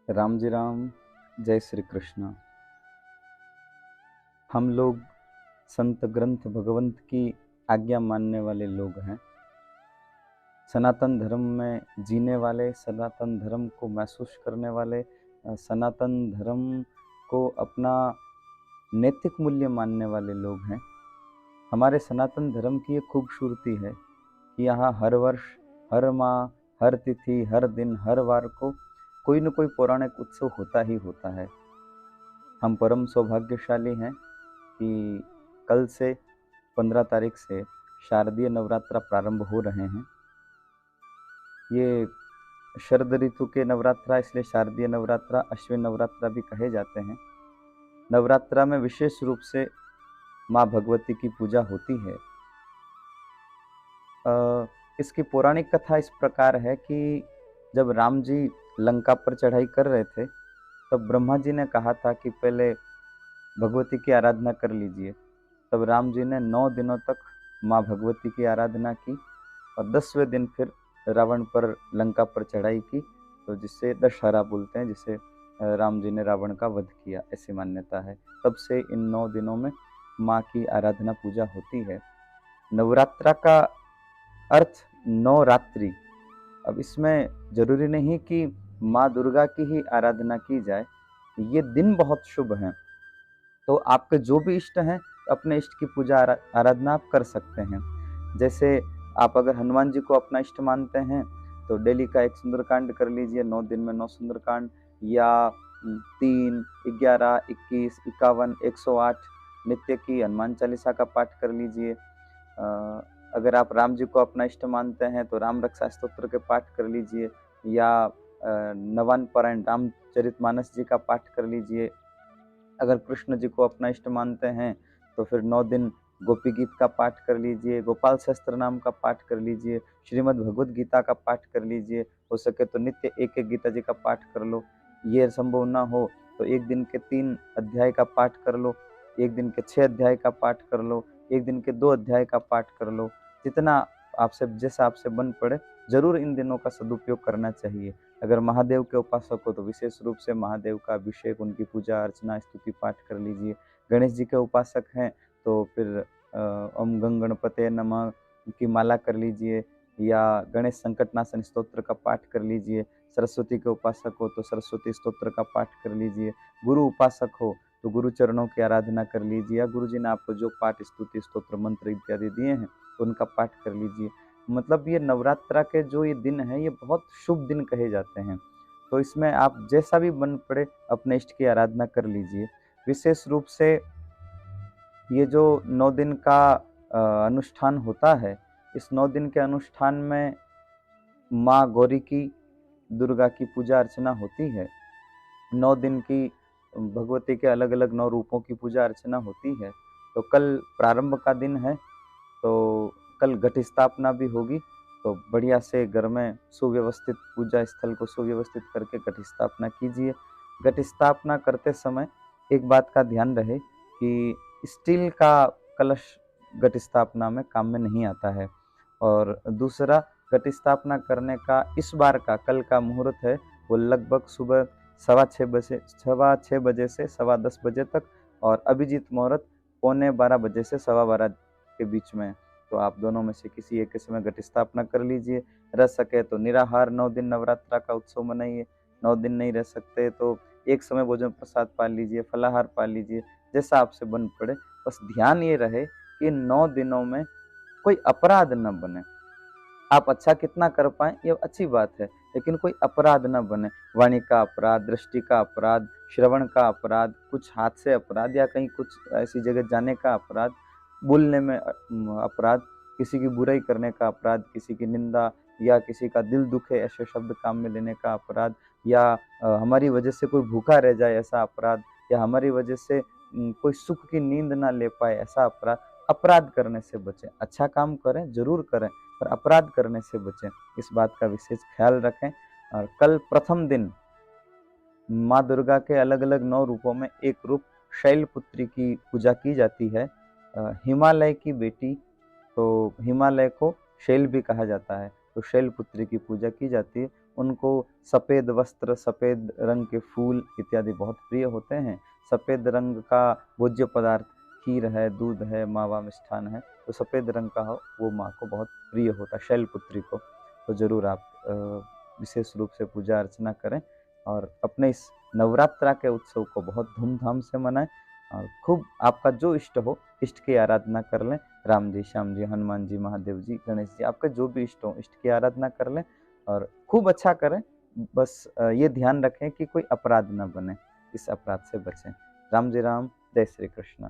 राम जी राम, जय श्री कृष्ण। हम लोग संत ग्रंथ भगवंत की आज्ञा मानने वाले लोग हैं। सनातन धर्म में जीने वाले, सनातन धर्म को महसूस करने वाले, सनातन धर्म को अपना नैतिक मूल्य मानने वाले लोग हैं। हमारे सनातन धर्म की एक खूबसूरती है कि यहाँ हर वर्ष, हर माह, हर तिथि, हर दिन, हर वार को कोई न कोई पौराणिक उत्सव होता ही होता है। हम परम सौभाग्यशाली हैं कि कल से 15 तारीख से शारदीय नवरात्रा प्रारंभ हो रहे हैं। ये शरद ऋतु के नवरात्रा, इसलिए शारदीय नवरात्रा, अश्विन नवरात्रा भी कहे जाते हैं। नवरात्रा में विशेष रूप से माँ भगवती की पूजा होती है। इसकी पौराणिक कथा इस प्रकार है कि जब राम जी लंका पर चढ़ाई कर रहे थे, तब ब्रह्मा जी ने कहा था कि पहले भगवती की आराधना कर लीजिए। तब राम जी ने 9 दिनों तक माँ भगवती की आराधना की और 10वें दिन फिर रावण पर, लंका पर चढ़ाई की, तो जिससे दशहरा बोलते हैं, जिसे राम जी ने रावण का वध किया, ऐसी मान्यता है। तब से इन 9 दिनों में माँ की आराधना पूजा होती है। नवरात्रा का अर्थ 9 रात्रि। अब इसमें जरूरी नहीं कि माँ दुर्गा की ही आराधना की जाए, ये दिन बहुत शुभ हैं। तो आपके जो भी इष्ट हैं, अपने इष्ट की पूजा आराधना आप कर सकते हैं। जैसे आप अगर हनुमान जी को अपना इष्ट मानते हैं, तो डेली का एक सुंदरकांड कर लीजिए, 9 दिन में 9 सुंदरकांड, या 3, 11, 21, 51, 108 नित्य की हनुमान चालीसा का पाठ कर लीजिए। अगर आप राम जी को अपना इष्ट मानते हैं, तो राम रक्षा स्तोत्र के पाठ कर लीजिए, या नवान पारायण रामचरितमानस जी का पाठ कर लीजिए। अगर कृष्ण जी को अपना इष्ट मानते हैं, तो फिर 9 दिन गोपी गीत का पाठ कर लीजिए, गोपाल सहस्त्र नाम का पाठ कर लीजिए, श्रीमद् भगवद गीता का पाठ कर लीजिए। हो सके तो नित्य एक एक गीता जी का पाठ कर लो। ये संभव ना हो तो एक दिन के 3 अध्याय का पाठ कर लो, एक दिन के 6 अध्याय का पाठ कर लो, एक दिन के 2 अध्याय का पाठ कर लो। जितना आपसे, जैसा आपसे बन पड़े, जरूर इन दिनों का सदुपयोग करना चाहिए। अगर महादेव के उपासक हो तो विशेष रूप से महादेव का अभिषेक, उनकी पूजा अर्चना, स्तुति पाठ कर लीजिए। गणेश जी के उपासक हैं तो फिर ओम गं गणपते नमः की माला कर लीजिए, या गणेश संकटनाशन स्तोत्र का पाठ कर लीजिए। सरस्वती के उपासक हो तो सरस्वती स्तोत्र का पाठ कर लीजिए। गुरु उपासक हो तो गुरु चरणों की आराधना कर लीजिए, या गुरु जी ने आपको जो पाठ, स्तुति, स्तोत्र, मंत्र इत्यादि दिए हैं, उनका पाठ कर लीजिए। मतलब ये नवरात्रा के जो ये दिन हैं, ये बहुत शुभ दिन कहे जाते हैं। तो इसमें आप जैसा भी मन पड़े अपने इष्ट की आराधना कर लीजिए। विशेष रूप से ये जो 9 दिन का अनुष्ठान होता है, इस 9 दिन के अनुष्ठान में माँ गौरी की, दुर्गा की पूजा अर्चना होती है। 9 दिन की भगवती के अलग-अलग 9 रूपों की पूजा अर्चना होती है। तो कल प्रारंभ का दिन है, तो कल घट स्थापना भी होगी। तो बढ़िया से घर में सुव्यवस्थित पूजा स्थल को सुव्यवस्थित करके घट स्थापना कीजिए। घट स्थापना करते समय एक बात का ध्यान रहे कि स्टील का कलश घट स्थापना में काम में नहीं आता है। और दूसरा, घट स्थापना करने का इस बार का कल का मुहूर्त है, वो लगभग सुबह 6:15 बजे से 10:15 बजे तक, और अभिजीत मुहूर्त 11:45 बजे से 12:15 के बीच में। तो आप दोनों में से किसी एक के समय घट स्थापना कर लीजिए। रह सके तो निराहार 9 दिन नवरात्रा का उत्सव मनाइए। 9 दिन नहीं रह सकते तो एक समय भोजन प्रसाद पा लीजिए, फलाहार पा लीजिए, जैसा आपसे बन पड़े। बस ध्यान ये रहे कि 9 दिनों में कोई अपराध न बने। आप अच्छा कितना कर पाएँ ये अच्छी बात है, लेकिन कोई अपराध ना बने। वाणी का अपराध, दृष्टि का अपराध, श्रवण का अपराध, कुछ हाथ से अपराध, या कहीं कुछ ऐसी जगह जाने का अपराध, बोलने में अपराध, किसी की बुराई करने का अपराध, किसी की निंदा, या किसी का दिल दुखे ऐसे शब्द काम में लेने का अपराध, या हमारी वजह से कोई भूखा रह जाए ऐसा अपराध, या हमारी वजह से कोई सुख की नींद ना ले पाए ऐसा अपराध। अपराध करने से बचें। अच्छा काम करें, ज़रूर करें, पर अपराध करने से बचें, इस बात का विशेष ख्याल रखें। और कल प्रथम दिन माँ दुर्गा के अलग-अलग 9 रूपों में एक रूप शैलपुत्री की पूजा की जाती है। हिमालय की बेटी, तो हिमालय को शैल भी कहा जाता है, तो शैलपुत्री की पूजा की जाती है। उनको सफ़ेद वस्त्र, सफ़ेद रंग के फूल इत्यादि बहुत प्रिय होते हैं। सफ़ेद रंग का भोज्य पदार्थ खीर है, दूध है, मावा मिष्ठान है, तो सफ़ेद रंग का हो वो माँ को बहुत प्रिय होता है, शैलपुत्री को। तो ज़रूर आप विशेष रूप से पूजा अर्चना करें और अपने इस नवरात्रा के उत्सव को बहुत धूमधाम से मनाएं और खूब आपका जो इष्ट हो, इष्ट की आराधना कर लें। राम जी, श्याम जी, हनुमान जी, महादेव जी, गणेश जी, आपका जो भी इष्ट हो, इष्ट की आराधना कर लें और खूब अच्छा करें। बस ये ध्यान रखें कि कोई अपराध ना बने, इस अपराध से बचें। राम जी राम, जय श्री कृष्ण।